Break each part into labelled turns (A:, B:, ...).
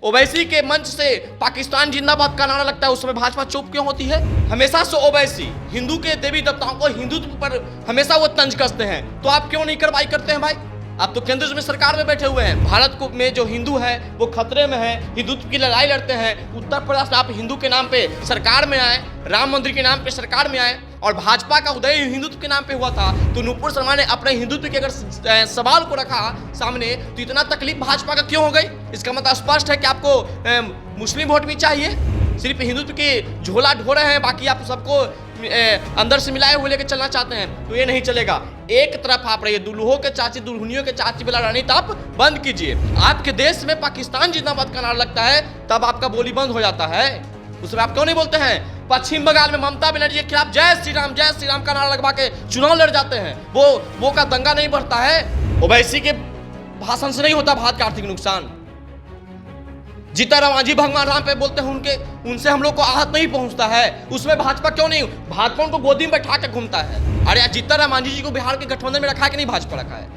A: ओवैसी के मंच से पाकिस्तान जिंदाबाद का नारा लगता है, उस समय भाजपा चुप क्यों होती है? हमेशा से ओवैसी हिंदू के देवी देवताओं को हिंदुत्व पर हमेशा वो तंज कसते हैं, तो आप क्यों नहीं कार्रवाई करते हैं भाई? आप तो केंद्र में सरकार में बैठे हुए हैं। भारत को में जो हिंदू है वो खतरे में है, हिंदुत्व की लड़ाई लड़ते हैं। उत्तर प्रदेश में आप हिंदू के नाम पे सरकार में आए, राम मंदिर के नाम पे सरकार में आए, और भाजपा का उदय हिंदुत्व के नाम पे हुआ था। तो नुपुर शर्मा ने अपने हिंदुत्व के अगर सवाल को रखा सामने, तो इतना तकलीफ भाजपा का क्यों हो गई? इसका मतलब स्पष्ट है कि आपको मुस्लिम वोट भी चाहिए। सिर्फ हिंदुत्व की झोला ढो रहे हैं, बाकी आप सबको अंदर से मिलाए हुए लेकर चलना चाहते हैं, तो ये नहीं चलेगा। एक तरफ आप रहिए, दुल्हों के चाची दुल्हनियों के चाची वाला राजनीति आप बंद कीजिए। आपके देश में पाकिस्तान जिंदाबाद का नारा लगता है, तब आपका बोली बंद हो जाता है। उसमें आप क्यों नहीं बोलते हैं? पश्चिम बंगाल में ममता बनर्जी के खिलाफ जय श्री राम का नारा लगवा के चुनाव लड़ जाते हैं। वो का दंगा नहीं बढ़ता है? ओवैसी के भाषण से नहीं होता भारत का आर्थिक नुकसान। जीताराम मांझी भगवान राम पे बोलते हैं, उनसे हम लोग को आहत नहीं पहुंचता है। उसमें भाजपा क्यों नहीं? भाजपा उनको गोदी में बैठा के घूमता है। अरे यार, जीताराम मांझी जी को बिहार के गठबंधन में रखा कि नहीं भाजपा रखा है?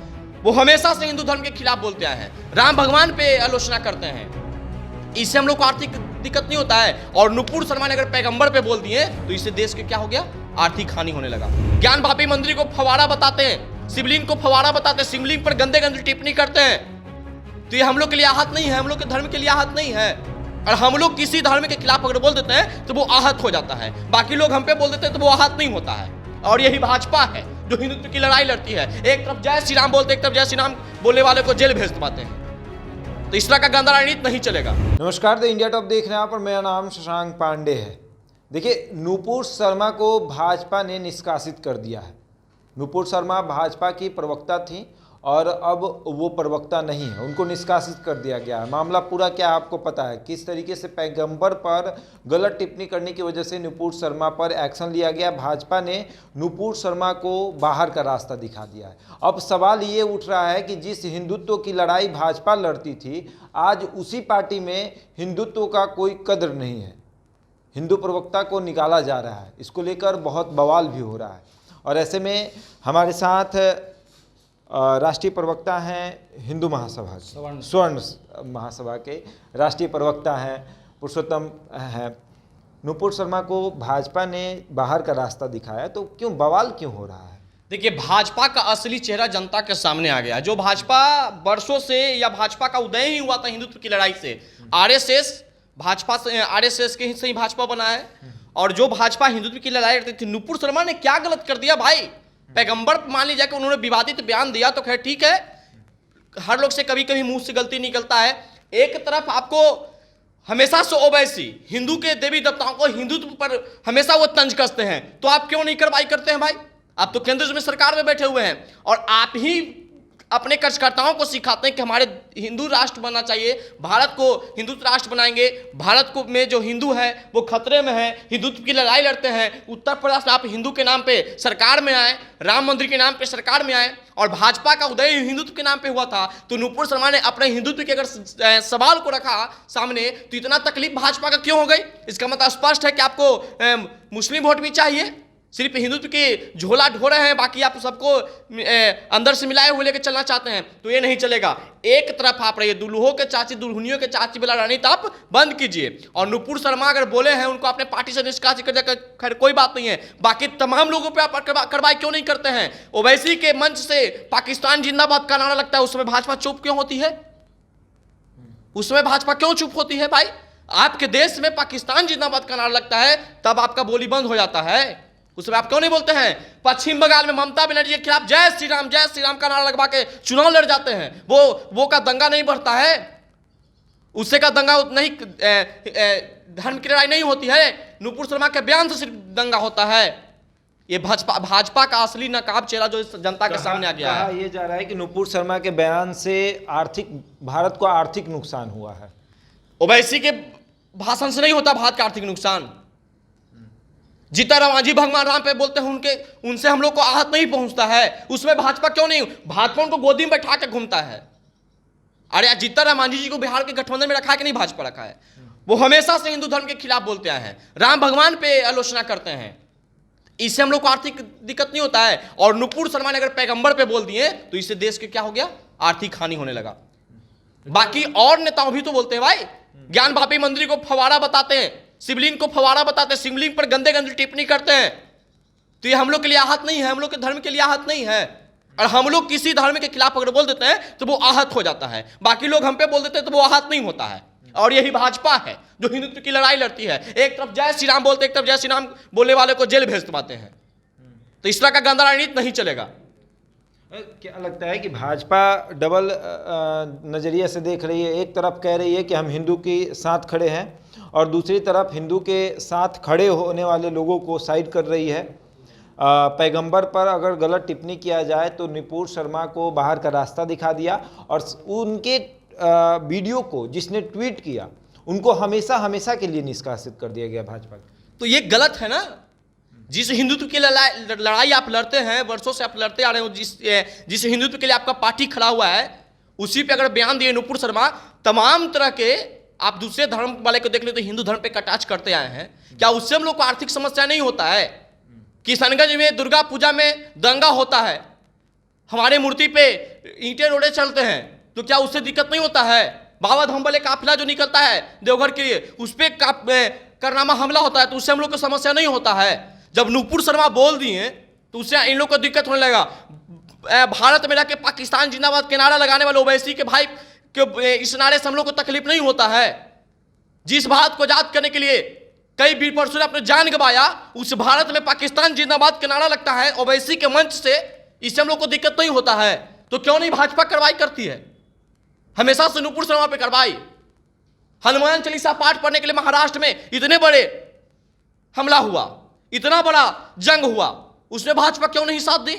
A: वो हमेशा से हिंदू धर्म के खिलाफ बोलते आए हैं, राम भगवान पे आलोचना करते हैं। इससे हम लोग को आर्थिक दिक्कत नहीं होता है। और नुपुर शर्मा ने अगर पैगंबर पे बोल दिए, तो इससे देश के क्या हो गया? आर्थिक हानि होने लगा। ज्ञान भापी मंदिर को फवारा बताते हैं, शिवलिंग को फवारा बताते हैं, शिवलिंग पर गंदे गंदे टिप्पणी करते हैं, तो ये हम लोग के लिए आहत नहीं है, हम लोग के धर्म के लिए आहत नहीं है। और हम लोग किसी धर्म के खिलाफ अगर बोल देते हैं तो वो आहत हो जाता है, बाकी लोग हम पे बोल देते हैं तो वो आहत नहीं होता है। और यही भाजपा है जो हिंदुत्व की लड़ाई लड़ती है। एक तरफ जय श्री राम बोलते, एक तरफ जय श्री राम बोलने वाले को जेल भेज पाते हैं। तो इस तरह का गंदा राजनीति नहीं चलेगा।
B: नमस्कार, द इंडिया टॉप देख रहे हैं आप और मेरा नाम शशांक पांडे है। देखिए, नुपुर शर्मा को भाजपा ने निष्कासित कर दिया है। नुपुर शर्मा भाजपा की प्रवक्ता थी और अब वो प्रवक्ता नहीं है, उनको निष्कासित कर दिया गया है। मामला पूरा क्या आपको पता है, किस तरीके से पैगंबर पर गलत टिप्पणी करने की वजह से नुपुर शर्मा पर एक्शन लिया गया। भाजपा ने नुपुर शर्मा को बाहर का रास्ता दिखा दिया है। अब सवाल ये उठ रहा है कि जिस हिंदुत्व की लड़ाई भाजपा लड़ती थी, आज उसी पार्टी में हिंदुत्व का कोई कद्र नहीं है, हिंदू प्रवक्ता को निकाला जा रहा है। इसको लेकर बहुत बवाल भी हो रहा है। और ऐसे में हमारे साथ राष्ट्रीय प्रवक्ता हैं हिंदू महासभा के, स्वर्ण महासभा के राष्ट्रीय प्रवक्ता हैं पुरुषोत्तम हैं। नुपुर शर्मा को भाजपा ने बाहर का रास्ता दिखाया, तो क्यों बवाल क्यों हो रहा है?
A: देखिए, भाजपा का असली चेहरा जनता के सामने आ गया। जो भाजपा वर्षों से, या भाजपा का उदय ही हुआ था हिंदुत्व की लड़ाई से। आरएसएस भाजपा से, आरएसएस के हिस्से ही भाजपा बना है। और जो भाजपा हिंदुत्व की लड़ाई लड़ती थी, नुपुर शर्मा ने क्या गलत कर दिया भाई? पैगंबर मान लीजिए कि उन्होंने विवादित बयान दिया, तो खैर ठीक है, हर लोग से कभी कभी मुंह से गलती निकलता है। एक तरफ आपको हमेशा से ओवैसी हिंदू के देवी देवताओं को हिंदुत्व पर हमेशा वो तंज कसते हैं, तो आप क्यों नहीं कार्रवाई करते हैं भाई? आप तो केंद्र में सरकार में बैठे हुए हैं, और आप ही अपने कार्यकर्ताओं को सिखाते हैं कि हमारे हिंदू राष्ट्र बनना चाहिए, भारत को हिंदू राष्ट्र बनाएंगे, भारत को में जो हिंदू है वो खतरे में है, हिंदुत्व की लड़ाई लड़ते हैं। उत्तर प्रदेश में आप हिंदू के नाम पे सरकार में आए, राम मंदिर के नाम पे सरकार में आए, और भाजपा का उदय हिंदुत्व के नाम पे हुआ था। तो नुपुर शर्मा ने अपने हिंदुत्व के अगर सवाल को रखा सामने, तो इतना तकलीफ भाजपा का क्यों हो गई? इसका मतलब स्पष्ट है कि आपको मुस्लिम वोट भी चाहिए। सिर्फ हिंदुत्व की झोला ढो रहे हैं, बाकी आप सबको अंदर से मिलाए हुए लेकर चलना चाहते हैं, तो ये नहीं चलेगा। एक तरफ आप रहिए, दुल्हों के चाची दुल्हनियों के चाची वाला राजनीति आप बंद कीजिए। और नुपुर शर्मा अगर बोले हैं, उनको अपने पार्टी से निष्कासित कर दिया, खैर कोई बात नहीं है। बाकी तमाम लोगों पे आप कार्रवाई क्यों नहीं करते हैं? ओवैसी के मंच से पाकिस्तान जिंदाबाद का नारा लगता है, उस समय भाजपा चुप क्यों होती है? उस समय भाजपा क्यों चुप होती है भाई? आपके देश में पाकिस्तान जिंदाबाद का नारा लगता है, तब आपका बोली बंद हो जाता है। उसमें आप क्यों नहीं बोलते हैं? पश्चिम बंगाल में ममता बनर्जी के खिलाफ जय श्री राम का नारा लगवा के चुनाव लड़ जाते हैं। वो का दंगा नहीं बढ़ता है? उससे का दंगा नहीं, धर्म की लड़ाई नहीं होती है। नुपुर शर्मा के बयान से सिर्फ दंगा होता है। ये भाजपा का असली नकाब चेहरा जो जनता के सामने आ गया है।
B: ये जा रहा है कि नुपुर शर्मा के बयान से भारत को आर्थिक नुकसान हुआ है।
A: ओवैसी के भाषण से नहीं होता भारत का आर्थिक नुकसान। जीताराम मांझी भगवान राम पे बोलते हैं, उनसे हम लोग को आहत नहीं पहुंचता है। उसमें भाजपा क्यों नहीं? भाजपा उनको गोदी में बैठा के घूमता है। अरे यार, जीताराम मांझी जी को बिहार के गठबंधन में रखा कि नहीं भाजपा रखा है? वो हमेशा से हिंदू धर्म के खिलाफ बोलते आए हैं, राम भगवान पे आलोचना करते हैं। इससे हम लोग को आर्थिक दिक्कत नहीं होता है। और नुपुर शर्मा ने अगर पैगंबर पे बोल दिए, तो इससे देश के क्या हो गया? आर्थिक हानि होने लगा। बाकी और नेताओं भी तो बोलते हैं भाई, ज्ञान भापी मंदिर को फवारा बताते हैं, शिवलिंग को फवारा बताते हैं, शिवलिंग पर गंदे गंदे टिप्पणी करते हैं। तो ये हम लोग के लिए आहत नहीं है, हम लोग के धर्म के लिए आहत नहीं है। और हम लोग किसी धर्म के खिलाफ अगर बोल देते हैं तो वो आहत हो जाता है, बाकी लोग हम पे बोल देते हैं तो वो आहत नहीं होता है। और यही भाजपा है जो हिंदुत्व की लड़ाई लड़ती है। एक तरफ जय श्री राम बोलते, एक तरफ जय श्री राम बोलने वाले को जेल भेज पाते हैं। तो इस तरह का गंदा राजनीति नहीं चलेगा।
B: क्या लगता है कि भाजपा डबल नज़रिए से देख रही है? एक तरफ कह रही है कि हम हिंदू के साथ खड़े हैं और दूसरी तरफ हिंदू के साथ खड़े होने वाले लोगों को साइड कर रही है। पैगंबर पर अगर गलत टिप्पणी किया जाए तो नुपुर शर्मा को बाहर का रास्ता दिखा दिया, और उनके वीडियो को जिसने ट्वीट किया उनको हमेशा हमेशा के लिए निष्कासित कर दिया गया भाजपा।
A: तो ये गलत है ना। जिस हिंदुत्व की लड़ाई आप लड़ते हैं, वर्षों से आप लड़ते आ रहे हो, जिस हिंदुत्व के लिए आपका पार्टी खड़ा हुआ है, उसी पे अगर बयान दिए नुपुर शर्मा, तमाम तरह के आप दूसरे धर्म वाले को देख ले तो हिंदू धर्म पे कटाक्ष करते आए हैं। क्या उससे हम लोग को आर्थिक समस्या नहीं होता है? किशनगंज में दुर्गा पूजा में दंगा होता है, हमारे मूर्ति पे ईंटें रोड़े चलते हैं, तो क्या उससे दिक्कत नहीं होता है? बाबा धाम वाले काफिला जो निकलता है देवघर के लिए, उस पर करनामा हमला होता है, तो उससे हम लोग को समस्या नहीं होता है। जब नुपुर शर्मा बोल दिए तो उससे इन लोग को दिक्कत होने लगा। भारत में रहकर पाकिस्तान जिंदाबाद के नारा लगाने वाले ओवैसी के भाई के इस नारे से हम लोग को तकलीफ नहीं होता है। जिस भारत को आजाद करने के लिए कई वीर पुरुषों ने अपने जान गंवाया, उस भारत में पाकिस्तान जिंदाबाद का नारा लगता है ओवैसी के मंच से, इससे हम लोग को दिक्कत नहीं होता है। तो क्यों नहीं भाजपा कार्रवाई करती है? हमेशा से नुपुर शर्मा पे कार्रवाई। हनुमान चालीसा पाठ पढ़ने के लिए महाराष्ट्र में इतने बड़े हमला हुआ, इतना बड़ा जंग हुआ, उसमें भाजपा क्यों नहीं साथ दी?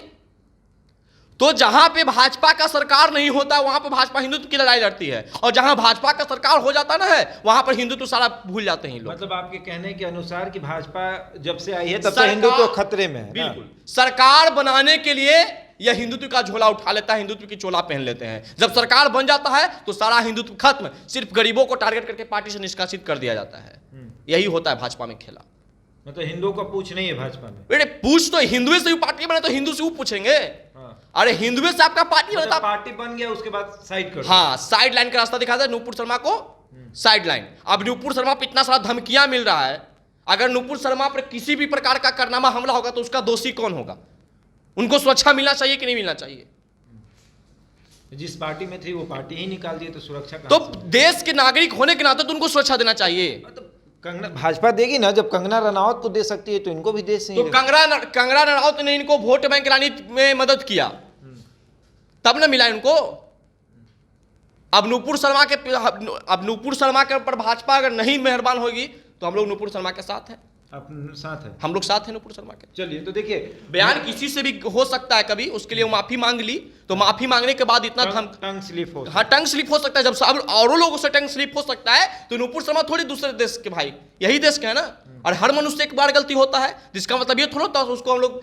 A: तो जहां पे भाजपा का सरकार नहीं होता वहां पे भाजपा हिंदुत्व की लड़ाई लड़ती है, और जहां भाजपा का सरकार हो जाता ना है वहां पर हिंदुत्व सारा भूल जाते हैं लोग।
B: मतलब आपके कहने के अनुसार कि भाजपा जब से आई है तब से हिंदुत्व खतरे में है।
A: बिल्कुल, सरकार बनाने के लिए यह हिंदुत्व का झोला उठा लेता है, हिंदुत्व की चोला पहन लेते हैं। जब सरकार बन जाता है तो सारा हिंदुत्व खत्म, सिर्फ गरीबों को टारगेट करके पार्टी से निष्कासित कर दिया जाता है। यही होता है भाजपा में खेला।
B: मतलब हिंदुओं का पूछ नहीं है भाजपा में।
A: बेटे पूछ तो हिंदुओं से पार्टी बने तो हिंदू से वो पूछेंगे। अरे हिंदुओं से आपका पार्टी
B: मतलब पार्टी बन गया उसके बाद साइड कर,
A: हाँ साइड लाइन का रास्ता दिखाता है नुपुर शर्मा को, साइड लाइन। अब नुपुर शर्मा पर इतना सारा धमकियां मिल रहा है, अगर नुपुर शर्मा पर किसी भी प्रकार का करनामा हमला होगा तो उसका दोषी कौन होगा? उनको सुरक्षा मिलना चाहिए कि नहीं मिलना चाहिए?
B: जिस पार्टी में थी वो पार्टी ही निकाल दी तो सुरक्षा
A: तो देश के नागरिक होने के नाते तो उनको सुरक्षा देना चाहिए।
B: तो कंगना भाजपा देगी ना, जब कंगना रनावत को दे सकती है तो इनको भी दे सकती है।
A: तो कंगना रनावत ने इनको वोट बैंक राजनीति में मदद किया, तब ना मिला इनको। अब नुपुर शर्मा के ऊपर भाजपा अगर नहीं मेहरबान होगी तो हम लोग नुपुर शर्मा के साथ हैं,
B: साथ है,
A: हम लोग साथ हैं नुपुर शर्मा के।
B: चलिए तो देखिए,
A: बयान किसी से भी हो सकता है, कभी उसके लिए माफी मांग ली तो माफी मांगने के बाद इतना
B: टंग स्लिप हो,
A: हाँ टंग स्लिप हो सकता है। जब सब औरों लोगों से टंग स्लिप हो सकता है तो नुपुर शर्मा थोड़ी दूसरे देश के भाई, यही देश के है ना। और हर मनुष्य एक बार गलती होता है, जिसका मतलब ये थोड़ा होता है उसको हम लोग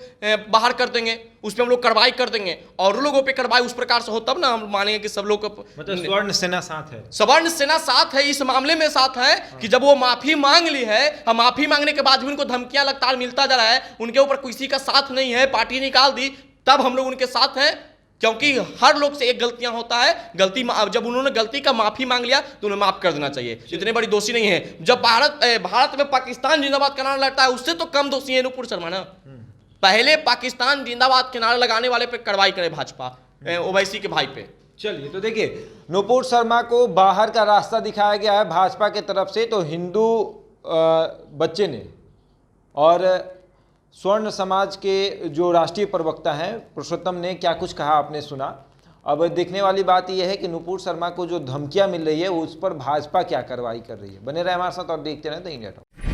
A: बाहर कर देंगे, उस पर हम लोग कार्रवाई कर देंगे। और लोगों पे कार्रवाई उस प्रकार से हो तब ना हम मानेंगे कि सब लोग
B: मतलब स्वर्ण सेना साथ है,
A: सवर्ण सेना साथ है, इस मामले में साथ है कि जब वो माफी मांग ली है, हम माफी मांगने के बाद भी उनको धमकियां लगातार मिलता जा रहा है, उनके ऊपर किसी का साथ नहीं है, पार्टी निकाल दी, तब हम लोग उनके साथ हैं। क्योंकि हर लोग से एक गलतियां होता है, गलती जब उन्होंने गलती का माफी मांग लिया तो उन्हें माफ कर देना चाहिए, इतने बड़ी दोषी नहीं है। जब भारत में पाकिस्तान जिंदाबाद का नारा लगता है उससे तो कम दोषी है नुपुर शर्मा ना। पहले पाकिस्तान जिंदाबाद के नारा लगाने वाले पे कार्रवाई करे भाजपा, ओवैसी के भाई पे।
B: चलिए तो देखिए, नुपुर शर्मा को बाहर का रास्ता दिखाया गया है भाजपा के तरफ से, तो हिंदू बच्चे ने और स्वर्ण समाज के जो राष्ट्रीय प्रवक्ता हैं पुरुषोत्तम ने क्या कुछ कहा आपने सुना। अब देखने वाली बात यह है कि नुपुर शर्मा को जो धमकियां मिल रही है उस पर भाजपा क्या कार्रवाई कर रही है। बने रहे हमारे साथ और देखते रहें द इंडिया टॉक।